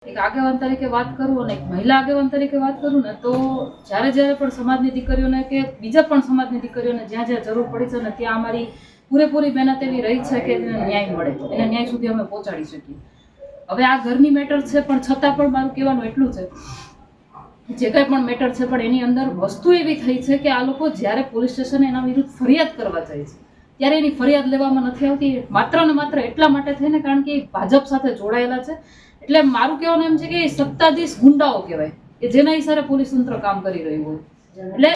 એક આગેવાન તરીકે વાત કરું અને એક મહિલા આગેવાન તરીકે વાત કરું ને તો જ્યારે પણ સમાજની દીકરીઓને કે બીજા પણ સમાજની દીકરીઓને જ્યાં જરૂર પડી છે ને ત્યાં અમારી પૂરેપૂરી મહેનત એવી રહી છે કે એને ન્યાય મળે, એને ન્યાય સુધી અમે પહોંચાડી શકીએ. હવે આ ઘરની મેટર છે પણ છતાં પણ મારું કહેવાનું એટલું છે, જે કંઈ પણ મેટર છે પણ એની અંદર વસ્તુ એવી થઈ છે કે આ લોકો જ્યારે પોલીસ સ્ટેશને એના વિરુદ્ધ ફરિયાદ કરવા જાય છે ત્યારે એની ફરિયાદ લેવામાં નથી આવતી, માત્ર ને માત્ર એટલા માટે થઈને કારણ કે ભાજપ સાથે જોડાયેલા છે. એટલે મારું કહેવાનું એમ છે કે સત્તાધીશ ગુંડાઓ કહેવાય કે જેના ઈશારે પોલીસ તંત્ર કામ કરી રહ્યું હોય. એટલે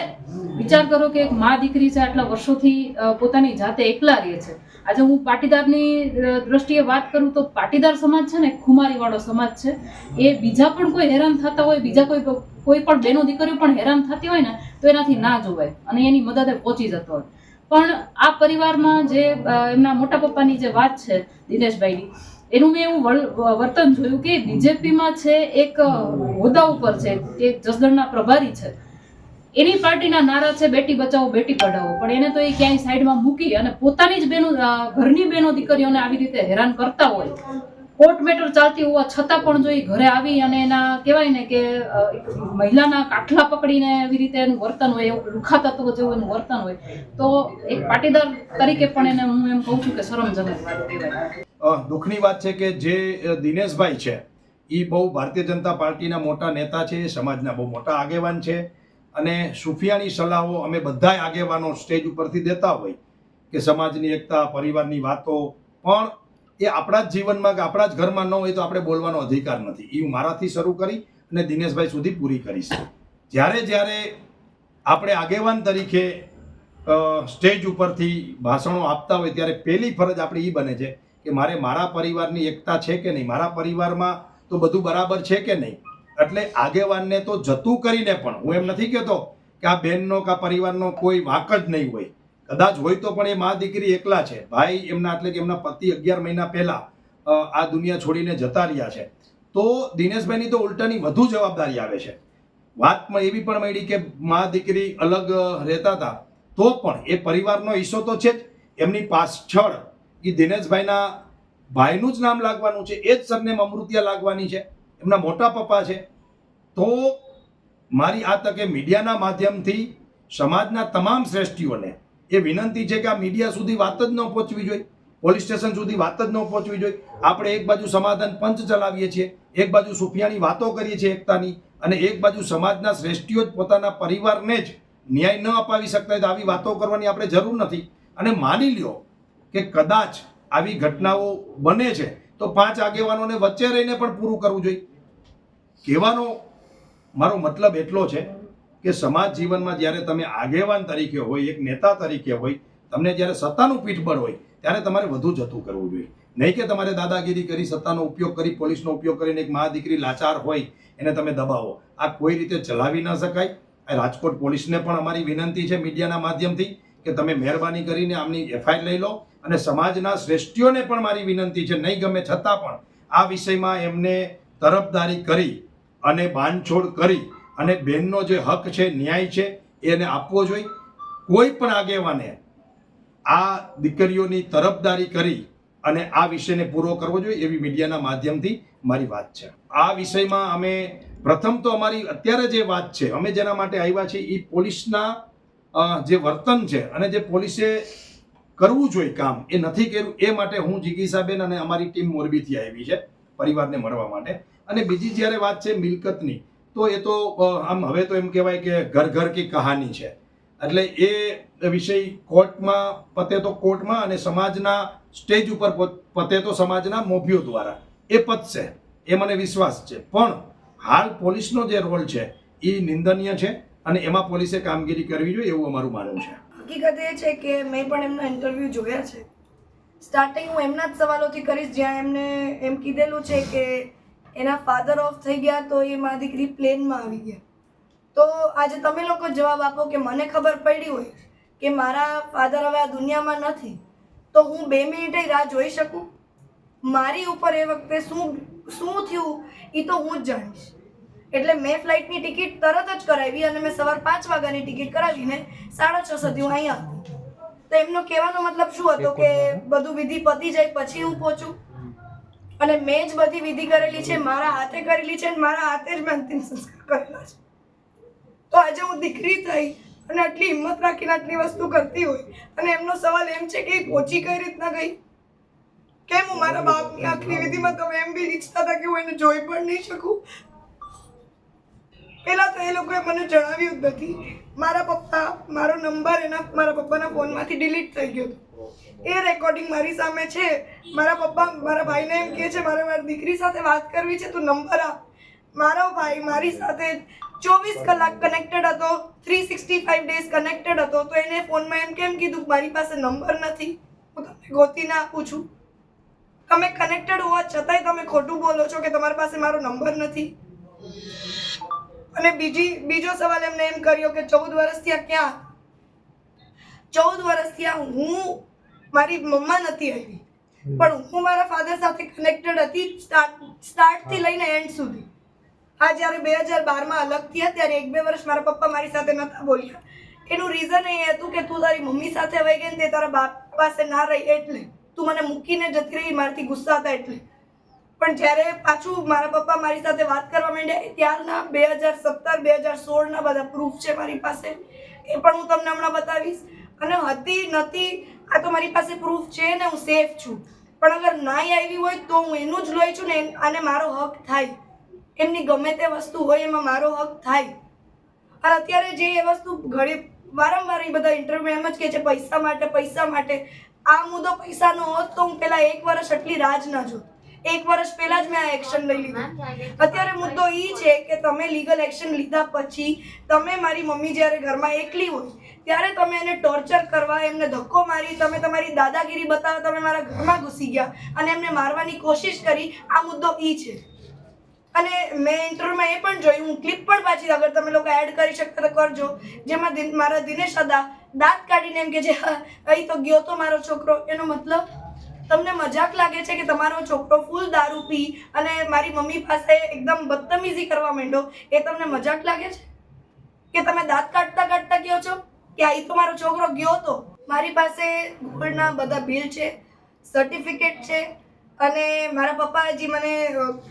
વિચાર કરો કે એક મા દીકરી છે, આટલા વર્ષોથી પોતાની જાતે એકલા રહે છે. આજે હું પાટીદારની દ્રષ્ટિએ વાત કરું તો પાટીદાર સમાજ છે ને ખુમારી વાળો સમાજ છે. એ બીજા પણ કોઈ હેરાન થતા હોય, બીજા કોઈ પણ બેનો દીકરીઓ પણ હેરાન થતી હોય ને તો એનાથી ના જોવાય અને એની મદદે પહોંચી જતો હોય. પણ આ પરિવારમાં જે એમના મોટા પપ્પાની જે વાત છે દિનેશભાઈની, એનું મેં એવું વર્તન જોયું કે બીજેપીમાં છે એક હોદ્દા ઉપર છે કે જસદણના પ્રભારી છે, એની પાર્ટીના નારા છે બેટી બચાવો બેટી પઢાવો, પણ એને તો એ ક્યાંય સાઈડમાં મૂકી અને પોતાની જ બેનો, ઘરની બેનો દીકરીઓને આવી રીતે હેરાન કરતા હોય, કોર્ટ મેટર ચાલતી હોવા છતાં પણ જો એ ઘરે આવી અને એના કહેવાય ને કે મહિલાના કાઠલા પકડીને એવી રીતે એનું વર્તન હોય, એવું લુખા તત્વ જેવું એનું વર્તન હોય, તો એક પાટીદાર તરીકે પણ એને હું એમ કહું છું કે શરમજનક વાત કહેવાય. દુઃખની વાત છે કે જે દિનેશભાઈ છે એ બહુ ભારતીય જનતા પાર્ટીના મોટા નેતા છે, સમાજના બહુ મોટા આગેવાન છે અને સુફિયાની સલાહો અમે બધા આગેવાનો સ્ટેજ ઉપરથી દેતા હોય કે સમાજની એકતા, પરિવારની વાતો, પણ એ આપણા જ જીવનમાં કે આપણા જ ઘરમાં ન હોય તો આપણે બોલવાનો અધિકાર નથી. એ હું મારાથી શરૂ કરી અને દિનેશભાઈ સુધી પૂરી કરીશ. જ્યારે આપણે આગેવાન તરીકે સ્ટેજ ઉપરથી ભાષણો આપતા હોય ત્યારે પહેલી ફરજ આપણી એ બને છે કે મારા પરિવારની એકતા છે કે નહીં, મારા પરિવારમાં તો બધું બરાબર છે કે નહીં. એટલે આગેવાનને તો જતું કરીને પણ હું એમ નથી કહેતો કે આ બહેનનો કે આ પરિવારનો કોઈ વાંક જ નહીં હોય, કદાચ હોય તો પણ એ મા દીકરી એકલા છે. ભાઈ એમના એટલે કે એમના પતિ 11 મહિના પહેલા આ દુનિયા છોડીને જતા રહ્યા છે, તો દિનેશભાઈની તો ઉલટાની વધુ જવાબદારી આવે છે. વાતમાં એવી પણ મળી કે મા દીકરી અલગ રહેતા હતા તો પણ એ પરિવારનો હિસ્સો તો છે જ. એમની પાછળ એ દિનેશભાઈના ભાઈનું જ નામ લાગવાનું છે, એ જ સરનેમ અમૃતિયા લાગવાની છે, એમના મોટા પપ્પા છે. તો મારી આ તકે મીડિયાના માધ્યમથી સમાજના તમામ શ્રેષ્ઠીઓને એ વિનંતી છે કે આ મીડિયા સુધી વાત જ ન પહોંચવી જોઈએ, પોલીસ સ્ટેશન સુધી વાત જ ન પહોંચવી જોઈએ. આપણે એક બાજુ સમાધાન પંચ ચલાવીએ છીએ, એક બાજુ સુફિયાની વાતો કરીએ છીએ એકતાની, અને એક બાજુ સમાજના શ્રેષ્ઠીઓ જ પોતાના પરિવારને જ ન્યાય ન અપાવી શકતા તો આવી વાતો કરવાની આપણે જરૂર નથી. અને માની લ્યો કે કદાચ આવી ઘટનાઓ બને છે તો 5 આગેવાનોને વચ્ચે રહીને પણ પૂરું કરવું જોઈએ. કહેવાનો મારો મતલબ એટલો છે કે સમાજ જીવનમાં જ્યારે તમે આગેવાન તરીકે હોય, એક નેતા તરીકે હોય, તમને જ્યારે સત્તાનું પીઠબળ હોય ત્યારે તમારે વધુ જતું કરવું જોઈએ. નહીં કે તમારે દાદાગીરી કરી, સત્તાનો ઉપયોગ કરી, પોલીસનો ઉપયોગ કરીને એક મા દીકરી લાચાર હોય એને તમે દબાવો. આ કોઈ રીતે ચલાવી ન શકાય. રાજકોટ પોલીસને પણ અમારી વિનંતી છે મીડિયાના માધ્યમથી કે તમે મહેરબાની કરીને આમની FIR લઈ લો. અને સમાજના શ્રેષ્ઠીઓને પણ મારી વિનંતી છે, નહીં ગમે છતાં પણ આ વિષયમાં એમને તરફદારી કરી અને બાંધછોડ કરી અને બહેનનો જે હક છે, ન્યાય છે, એને આપવો જોઈએ. કોઈ પણ આગેવાને આ દીકરીઓની તરફદારી કરી અને આ વિષયને પૂરો કરવો જોઈએ એવી મીડિયાના માધ્યમથી મારી વાત છે. આ વિષયમાં અમે પ્રથમ તો અમારી અત્યારે જે વાત છે, અમે જેના માટે આવ્યા છીએ એ પોલીસના જે વર્તન છે અને જે પોલીસે કરવું જોઈએ કામ એ નથી કર્યું, એ માટે હું જિગીસાબેન અને અમારી ટીમ મોરબીથી આવી છે પરિવારને મળવા માટે. અને બીજી જ્યારે વાત છે મિલકતની, તો એ તો આમ હવે તો એમ કહેવાય કે ઘર ઘર કી કહાની છે. એટલે એ વિષય કોર્ટમાં પતે તો કોર્ટમાં અને સમાજના સ્ટેજ ઉપર પતે તો સમાજના મોભીઓ દ્વારા એ પતશે, એ મને વિશ્વાસ છે. પણ હાલ પોલીસનો જે રોલ છે એ નિંદનીય છે અને એમાં પોલીસે કામગીરી કરવી જોઈએ એવું અમારું માનવું છે. હકીકત એ છે કે મેં પણ એમના ઇન્ટરવ્યૂ જોયા છે. સ્ટાર્ટિંગ હું એમના જ સવાલોથી કરીશ જ્યાં એમને એમ કીધેલું છે કે એના ફાધર ઓફ થઈ ગયા તો એ મા દીકરી પ્લેનમાં આવી ગયા. તો આજે તમે લોકો જવાબ આપો કે મને ખબર પડી હોય કે મારા ફાધર હવે આ દુનિયામાં નથી તો હું 2 મિનિટે રાહ જોઈ શકું? મારી ઉપર એ વખતે શું થયું એ તો હું જ જાણીશ. એટલે મેં ફ્લાઇટની ટિકિટ તરત જ કરાવી અને મેં સવાર 5 વાગ્યાની ટિકિટ કરાવીને 6:30 સુધી હું અહીંયા હતી. તો એમનો કહેવાનો મતલબ શું હતો કે બધું વિધિ પતી જાય પછી હું પહોંચું? અને મેં જ બધી વિધિ કરેલી છે, મારા હાથે કરેલી છે અને મારા હાથે જ મેં અંતિમ સંસ્કાર કરેલા છે. તો આજે હું દીકરી થઈ અને આટલી હિંમત રાખીને આટલી વસ્તુ કરતી હોય અને એમનો સવાલ એમ છે કે એ પહોંચી કઈ રીતના ગઈ, કેમ હું મારા બાપની આખરી વિધિમાં તમે એમ બી ઈચ્છતા હતા કે હું એને જોઈ પણ નહીં શકું. પહેલા તો એ લોકોએ મને જણાવ્યું જ નથી. મારા પપ્પા, મારો નંબર મારા પપ્પાના ફોનમાંથી ડિલીટ થઈ ગયો હતો. એ રેકોર્ડિંગ મારી સામે છે. મારા પપ્પા મારા ભાઈને એમ કહે છે મારે મારી દીકરી સાથે વાત કરવી છે, તું નંબર આપ. મારો ભાઈ મારી સાથે 24 કલાક કનેક્ટેડ હતો, 365 ડેઝ કનેક્ટેડ હતો. તો એને ફોનમાં એમ કેમ કીધું મારી પાસે નંબર નથી, હું તમને ગોતીને આપું છું. તમે કનેક્ટેડ હોવા છતાંય તમે ખોટું બોલો છો કે તમારી પાસે મારો નંબર નથી. અને બીજો સવાલ એમને એમ કર્યો કે 14 વર્ષથી આ ક્યાં, 14 વર્ષથી આ હું, મારી મમ્મા નથી આવી પણ હું મારા ફાધર સાથે કનેક્ટેડ હતી સ્ટાર્ટથી લઈને એન્ડ સુધી. આ જ્યારે 2012માં અલગ થયા ત્યારે 1-2 વર્ષ મારા પપ્પા મારી સાથે નહોતા બોલ્યા. એનું રીઝન એ હતું કે તું તારી મમ્મી સાથે વહી ગઈ ને તે તારા બાપ પાસે ના રહી એટલે, તું મને મૂકીને જતી રહી, મારાથી ગુસ્સા હતા એટલે. પણ જ્યારે પાછું મારા પપ્પા મારી સાથે વાત કરવા માંડ્યા ત્યારના 2017-2016ના બધા પ્રૂફ છે મારી પાસે, એ પણ હું તમને હમણાં બતાવીશ. અને હતી નથી આ તો મારી પાસે પ્રૂફ છે ને હું સેફ છું. પણ અગર નાઈ આવી હોય તો હું એનું જ લોહી છું ને, અને મારો હક થાય. એમની ગમે તે વસ્તુ હોય એમાં મારો હક થાય. અને અત્યારે જે એ વસ્તુ ઘણી વારંવાર એ બધા ઇન્ટરવ્યુ એમ જ કહે છે પૈસા માટે, પૈસા માટે. આ મુદ્દો પૈસાનો હોત તો હું પહેલા 1 વર્ષ આટલી રાજ ના જોત. 1 વર્ષ પહેલા જ મેં આ એક્શન લઈ લીધું. અત્યારે મુદ્દો એ છે કે તમે લીગલ એક્શન લીધા પછી તમે મારી મમ્મી જ્યારે ઘરમાં એકલી હોય ત્યારે તમે એને ટોર્ચર કરવા, એમને ધક્કો મારી, તમે તમારી દાદાગીરી બતાવવા તમે મારા ઘરમાં ઘૂસી ગયા અને એમને મારવાની કોશિશ કરી. આ મુદ્દો એ છે. અને મેં ઇન્ટરવ્યુમાં એ પણ જોયું, હું ક્લિપ પણ પાછી અગર તમે લોકો એડ કરી શકતા તો કરજો, જેમાં મારા દિનેશ દાદા દાંત કાઢીને એમ કે છે અહીં તો ગયો તો મારો છોકરો. એનો મતલબ તમને મજાક લાગે છે કે તમારો છોકરો ફૂલ દારૂ પી અને મારી મમ્મી પાસે એકદમ બદતમીઝી કરવા માંડ્યો, એ તમને મજાક લાગે છે? કે તમે દાંત કાઢતા કાઢતા કહો છો કે અહીં તો મારો છોકરો ગયો તો? મારી પાસે ગોલ્ડના બધા બિલ છે, સર્ટિફિકેટ છે અને મારા પપ્પા હજી મને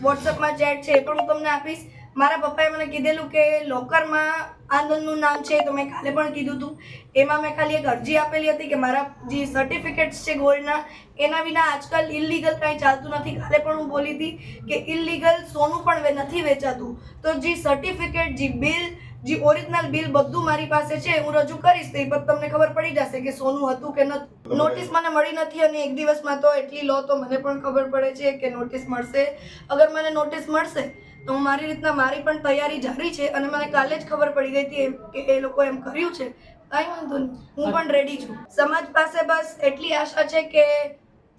વોટ્સઅપમાં ચેટ છે એ પણ હું તમને આપીશ. મારા પપ્પાએ મને કીધેલું કે લોકરમાં આનંદનું નામ છે, તો મેં કાલે પણ કીધું હતું. એમાં મેં ખાલી એક અરજી આપેલી હતી કે મારા જે સર્ટિફિકેટ્સ છે ગોલ્ડના એના વિના આજકાલ ઇલીગલ કાંઈ ચાલતું નથી. કાલે પણ હું બોલી હતી કે ઇલીગલ સોનું પણ નથી વેચાતું. તો જે સર્ટિફિકેટ, જે બિલ, જે ઓરિજિનલ બિલ બધું મારી પાસે છે, હું રજૂ કરીશ તો એ પછી તમને ખબર પડી જશે કે સોનું હતું કે નતું. નોટિસ મને મળી નથી અને 1 દિવસમાં તો એટલી લો તો મને પણ ખબર પડે છે કે નોટિસ મળશે. અગર મને નોટિસ મળશે તો હું મારી રીતના મારી પણ તૈયારી જારી છે અને મને કાલે જ ખબર પડી ગઈ હતી કે એ લોકો એમ કર્યું છે. કાંઈ વાંધો નહીં, હું પણ રેડી છું. સમાજ પાસે બસ એટલી આશા છે કે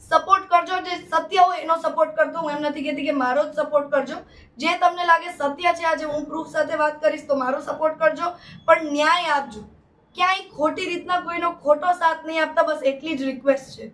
સપોર્ટ કરજો. જે સત્ય હોય એનો સપોર્ટ કરજો. હું એમ નથી કહેતી કે મારો જ સપોર્ટ કરજો. જે તમને લાગે સત્ય છે, આજે હું પ્રૂફ સાથે વાત કરીશ તો મારો સપોર્ટ કરજો, પણ ન્યાય આપજો. ક્યાંય ખોટી રીતના કોઈનો ખોટો સાથ નહીં આપતા, બસ એટલી જ રિક્વેસ્ટ છે.